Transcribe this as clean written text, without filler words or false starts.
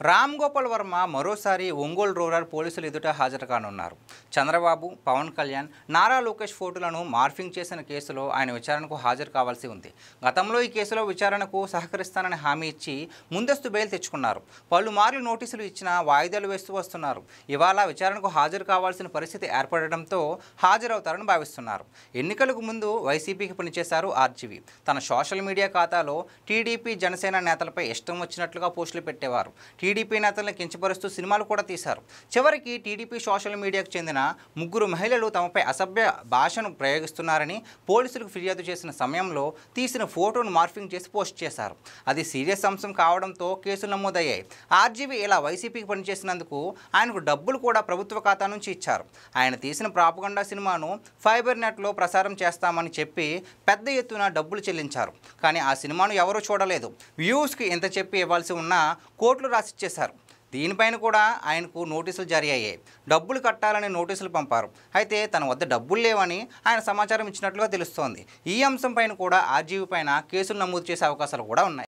రామ్ గోపాల్ వర్మ మరోసారి ఒంగోలు రూరల్ పోలీసులు ఎదుట హాజరు కానున్నారు. చంద్రబాబు, పవన్ కళ్యాణ్, నారా లోకేష్ ఫోటోలను మార్ఫింగ్ చేసిన కేసులో ఆయన విచారణకు హాజరు కావాల్సి ఉంది. గతంలో ఈ కేసులో విచారణకు సహకరిస్తానని హామీ ఇచ్చి ముందస్తు బెయిల్ తెచ్చుకున్నారు. పలుమార్లు నోటీసులు ఇచ్చినా వాయిదాలు వేస్తూ వస్తున్నారు. ఇవాళ విచారణకు హాజరు కావాల్సిన పరిస్థితి ఏర్పడడంతో హాజరవుతారని భావిస్తున్నారు. ఎన్నికలకు ముందు వైసీపీకి పనిచేశారు ఆర్జీవి. తన సోషల్ మీడియా ఖాతాలో టీడీపీ, జనసేన నేతలపై ఇష్టం వచ్చినట్లుగా పోస్టులు పెట్టేవారు. టీడీపీ నేతలను కించపరుస్తూ సినిమాలు కూడా తీశారు. చివరికి టీడీపీ సోషల్ మీడియాకు చెందిన 3 మహిళలు తమపై అసభ్య భాషను ప్రయోగిస్తున్నారని పోలీసులకు ఫిర్యాదు చేసిన సమయంలో తీసిన ఫోటోను మార్ఫింగ్ చేసి పోస్ట్ చేశారు. అది సీరియస్ అంశం కావడంతో కేసులు నమోదయ్యాయి. ఆర్జీవి ఇలా వైసీపీకి పనిచేసినందుకు ఆయనకు డబ్బులు కూడా ప్రభుత్వ ఖాతా నుంచి ఇచ్చారు. ఆయన తీసిన ప్రాపగండా సినిమాను ఫైబర్ నెట్లో ప్రసారం చేస్తామని చెప్పి పెద్ద ఎత్తున డబ్బులు చెల్లించారు. కానీ ఆ సినిమాను ఎవరూ చూడలేదు. వ్యూస్కి ఎంత చెప్పి ఇవ్వాల్సి ఉన్నా కోట్లు రాసిచ్చేశారు. దీనిపైన కూడా ఆయనకు నోటీసులు జారీ అయ్యాయి. డబ్బులు కట్టాలని నోటీసులు పంపారు. అయితే తన వద్ద డబ్బులు లేవని ఆయన సమాచారం ఇచ్చినట్లుగా తెలుస్తోంది. ఈ అంశంపైన కూడా ఆర్జీవి పైన కేసులు నమోదు చేసే అవకాశాలు కూడా ఉన్నాయి.